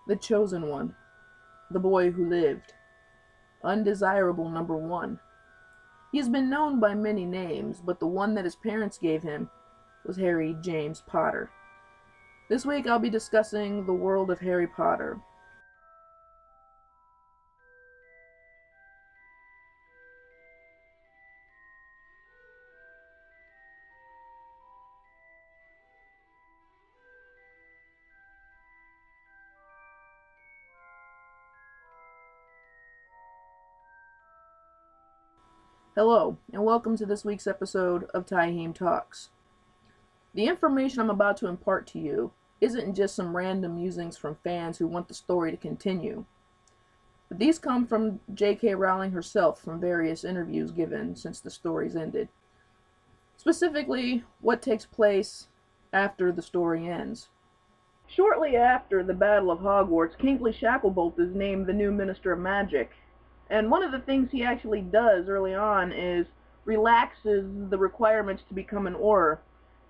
The chosen one, the boy who lived, undesirable number one. He has been known by many names, but the one that his parents gave him was Harry James Potter. This week I'll be discussing the world of Harry Potter. Hello, and welcome to this week's episode of Tyheam Talks. The information I'm about to impart to you isn't just some random musings from fans who want the story to continue, but these come from J.K. Rowling herself from various interviews given since the stories ended. Specifically, what takes place after the story ends. Shortly after the Battle of Hogwarts, Kingsley Shacklebolt is named the new Minister of Magic. And one of the things he actually does early on is relaxes the requirements to become an Auror,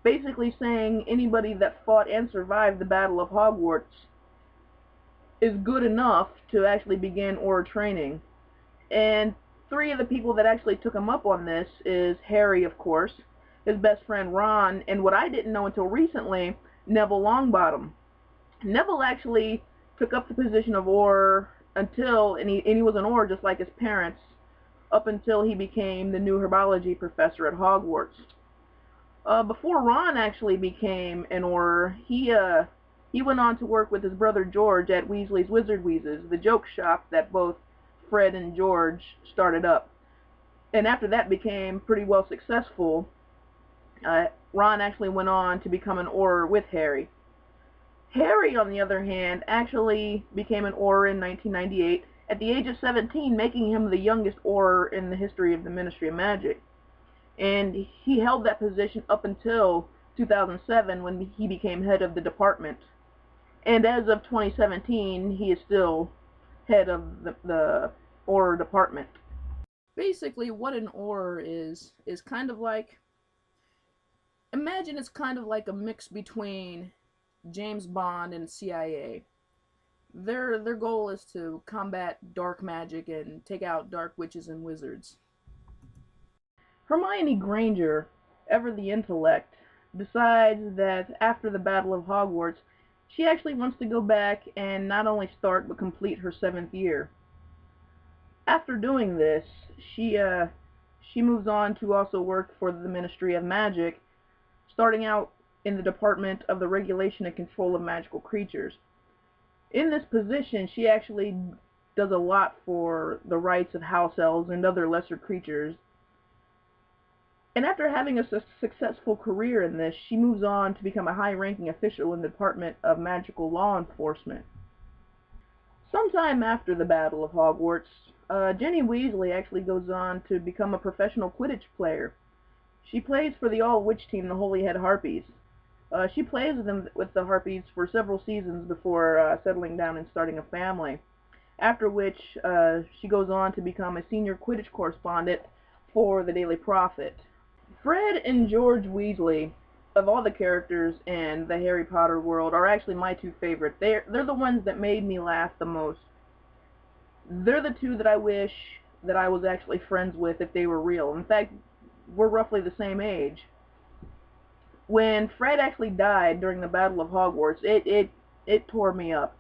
basically saying anybody that fought and survived the Battle of Hogwarts is good enough to actually begin Auror training. And three of the people that actually took him up on this is Harry, of course, his best friend Ron, and what I didn't know until recently, Neville Longbottom. Neville actually took up the position of Auror and he was an Auror just like his parents, up until he became the new herbology professor at Hogwarts. Before Ron actually became an Auror, he went on to work with his brother George at Weasley's Wizard Wheezes, the joke shop that both Fred and George started up. And after that became pretty well successful, Ron actually went on to become an Auror with Harry. Harry, on the other hand, actually became an Auror in 1998 at the age of 17, making him the youngest Auror in the history of the Ministry of Magic. And he held that position up until 2007 when he became head of the department. And as of 2017, he is still head of the Auror department. Basically, what an Auror is kind of like, imagine it's kind of like a mix between James Bond and CIA. Their goal is to combat dark magic and take out dark witches and wizards. Hermione Granger, ever the intellect, decides that after the Battle of Hogwarts, she actually wants to go back and not only start but complete her 7th year. After doing this, she moves on to also work for the Ministry of Magic, starting out in the Department of the Regulation and Control of Magical Creatures. In this position, she actually does a lot for the rights of house elves and other lesser creatures. And after having a successful career in this, she moves on to become a high-ranking official in the Department of Magical Law Enforcement. Sometime after the Battle of Hogwarts, Ginny Weasley actually goes on to become a professional Quidditch player. She plays for the all-witch team, the Holyhead Harpies. She plays with the Harpies for several seasons before settling down and starting a family, after which she goes on to become a senior Quidditch correspondent for the Daily Prophet. Fred and George Weasley, of all the characters in the Harry Potter world, are actually my two favorites. They're the ones that made me laugh the most. They're the two that I wish that I was actually friends with if they were real. In fact, we're roughly the same age. When Fred actually died during the Battle of Hogwarts, it tore me up.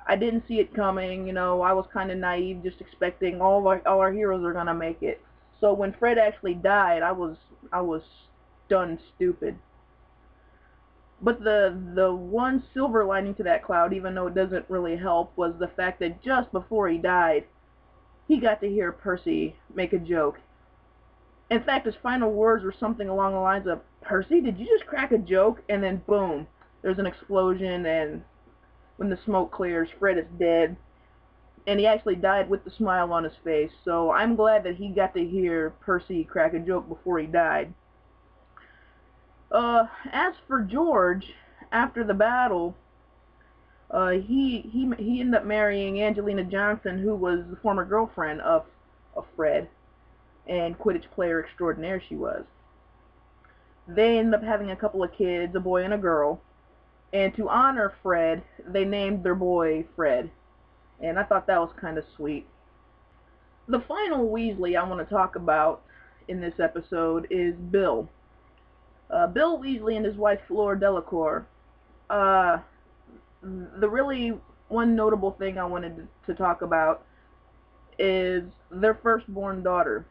I didn't see it coming, I was kind of naive, just expecting all our heroes are gonna make it. So when Fred actually died, I was stunned stupid. But the one silver lining to that cloud, even though it doesn't really help, was the fact that just before he died, he got to hear Percy make a joke. In fact, his final words were something along the lines of, "Percy, did you just crack a joke?" And then boom, there's an explosion, and when the smoke clears, Fred is dead. And he actually died with the smile on his face, so I'm glad that he got to hear Percy crack a joke before he died. As for George, after the battle, he ended up marrying Angelina Johnson, who was the former girlfriend of Fred, and Quidditch player extraordinaire she was. They ended up having a couple of kids, a boy and a girl. And to honor Fred, they named their boy Fred. And I thought that was kind of sweet. The final Weasley I want to talk about in this episode is Bill. Bill Weasley and his wife Fleur Delacour. Uh, the really one notable thing I wanted to talk about is their firstborn daughter.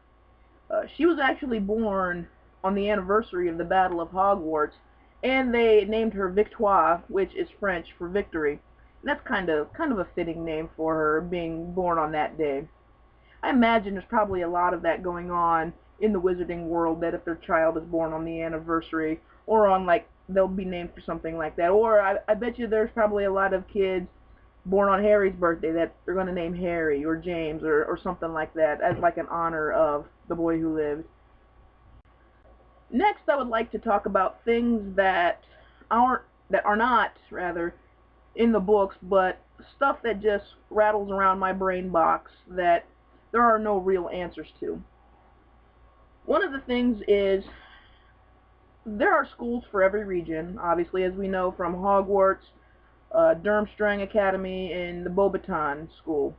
She was actually born on the anniversary of the Battle of Hogwarts, and they named her Victoire, which is French for victory. And that's kind of a fitting name for her, being born on that day. I imagine there's probably a lot of that going on in the wizarding world, that if their child is born on the anniversary, or on, like, they'll be named for something like that. Or I bet you there's probably a lot of kids born on Harry's birthday that they're going to name Harry or James or something like that, as like an honor of the boy who lived. Next, I would like to talk about things that are not rather in the books, but stuff that just rattles around my brain box that there are no real answers to. One of the things is there are schools for every region, obviously, as we know from Hogwarts, Durmstrang Academy, and the Beauxbaton School.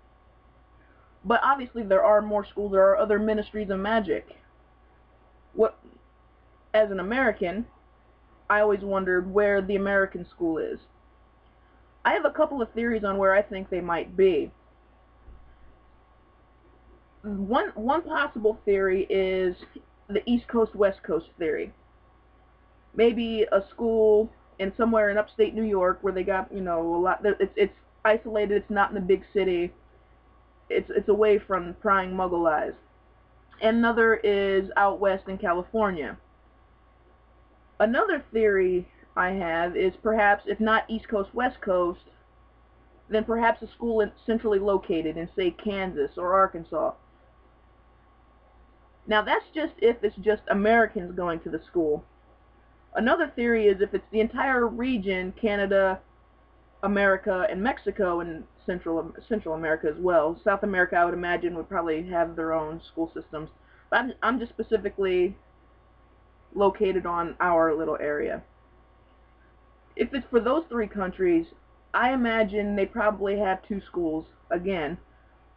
But obviously there are more schools, there are other ministries of magic. As an American, I always wondered where the American school is. I have a couple of theories on where I think they might be. One possible theory is the East Coast West Coast theory. Maybe a school in somewhere in upstate New York where they got, a lot. It's isolated. It's not in the big city. It's away from prying Muggle eyes. And another is out west in California. Another theory I have is perhaps, if not East Coast West Coast, then perhaps a school centrally located in, say, Kansas or Arkansas. Now that's just if it's just Americans going to the school. Another theory is if it's the entire region, Canada, America, and Mexico, and Central America as well. South America, I would imagine, would probably have their own school systems. But I'm just specifically located on our little area. If it's for those three countries, I imagine they probably have two schools, again.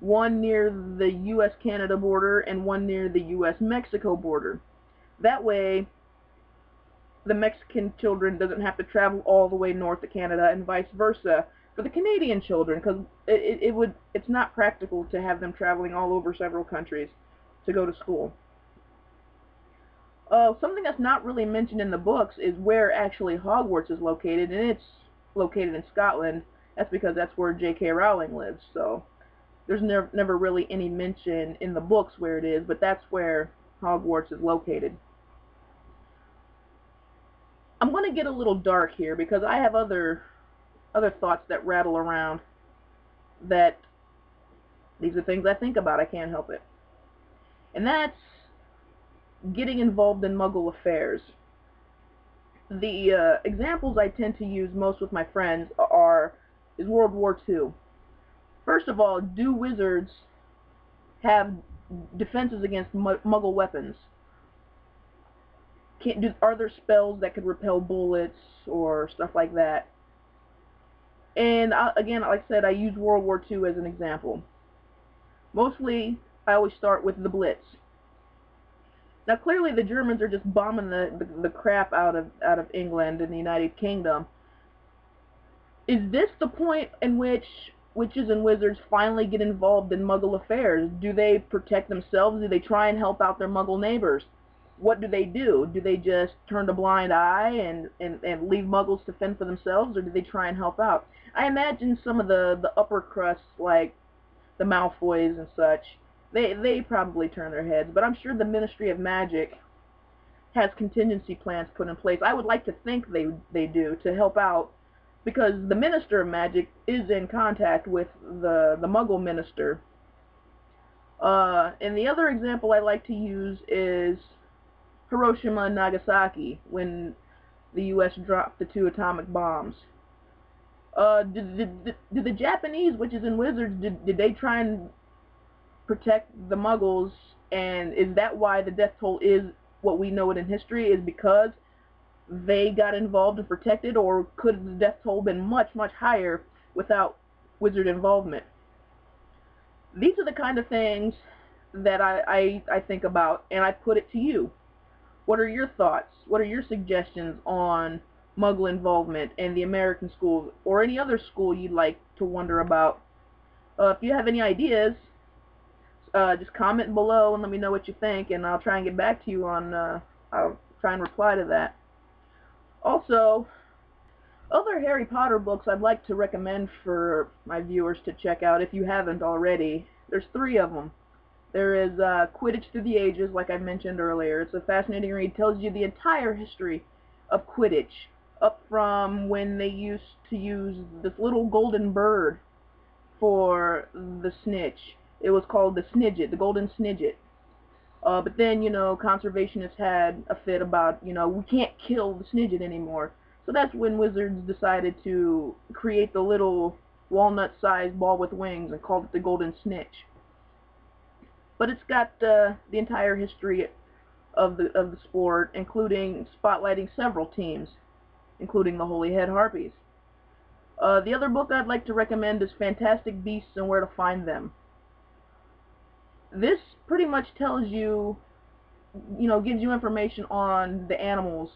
One near the U.S.-Canada border and one near the U.S.-Mexico border. That way, the Mexican children doesn't have to travel all the way north to Canada and vice versa for the Canadian children, because it's not practical to have them traveling all over several countries to go to school. Something that's not really mentioned in the books is where actually Hogwarts is located, and it's located in Scotland. That's because that's where J.K. Rowling lives, so there's never really any mention in the books where it is, but that's where Hogwarts is located. I'm going to get a little dark here because I have other thoughts that rattle around, that these are things I think about. I can't help it. And that's getting involved in Muggle affairs. The examples I tend to use most with my friends is World War II. First of all, do wizards have defenses against Muggle weapons? Are there spells that could repel bullets or stuff like that? And again, like I said, I use World War II as an example. Mostly, I always start with the Blitz. Now, clearly, the Germans are just bombing the crap out of England and the United Kingdom. Is this the point in which witches and wizards finally get involved in Muggle affairs? Do they protect themselves? Do they try and help out their Muggle neighbors? What do? Do they just turn a blind eye and leave Muggles to fend for themselves, or do they try and help out? I imagine some of the upper crusts, like the Malfoys and such, they probably turn their heads, but I'm sure the Ministry of Magic has contingency plans put in place. I would like to think they do to help out, because the Minister of Magic is in contact with the Muggle Minister. And the other example I like to use is Hiroshima and Nagasaki, when the U.S. dropped the 2 atomic bombs. Did the Japanese witches and wizards, did they try and protect the Muggles, and is that why the death toll is what we know it in history, is because they got involved and protected, or could the death toll been much, much higher without wizard involvement? These are the kind of things that I think about, and I put it to you. What are your thoughts? What are your suggestions on Muggle involvement in the American schools, or any other school you'd like to wonder about? If you have any ideas, just comment below and let me know what you think, and I'll try and get back to you on, I'll try and reply to that. Also, other Harry Potter books I'd like to recommend for my viewers to check out if you haven't already. There's 3 of them. There is Quidditch Through the Ages, like I mentioned earlier. It's a fascinating read. It tells you the entire history of Quidditch, up from when they used to use this little golden bird for the snitch. It was called the Snidget, the golden Snidget. But then, conservationists had a fit about, we can't kill the Snidget anymore. So that's when wizards decided to create the little walnut-sized ball with wings and called it the golden snitch. But it's got the entire history of the sport, including spotlighting several teams, including the Holy Head Harpies. The other book I'd like to recommend is Fantastic Beasts and Where to Find Them. This pretty much tells you, gives you information on the animals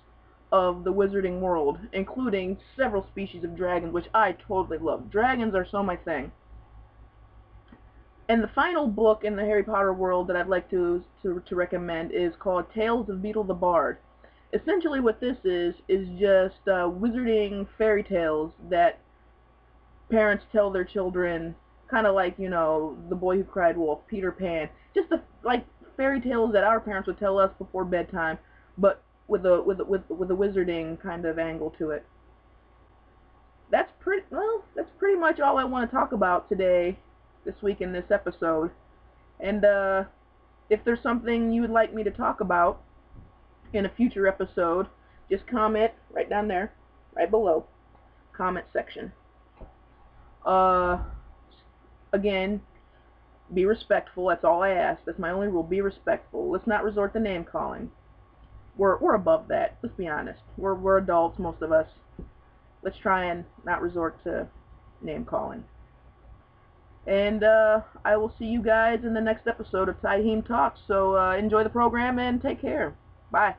of the wizarding world, including several species of dragons, which I totally love. Dragons are so my thing. And the final book in the Harry Potter world that I'd like to recommend is called Tales of Beetle the Bard. Essentially what this is just wizarding fairy tales that parents tell their children, kind of like, The Boy Who Cried Wolf, Peter Pan. Just like fairy tales that our parents would tell us before bedtime, but with a wizarding kind of angle to it. That's pretty much all I want to talk about today, this week in this episode. And if there's something you would like me to talk about in a future episode, just comment right down there, right below, comment section. Again, be respectful. That's all I ask. That's my only rule. Be respectful. Let's not resort to name calling. We're above that. Let's be honest. We're adults, most of us. Let's try and not resort to name calling. And I will see you guys in the next episode of Tyheam Talks. So enjoy the program and take care. Bye.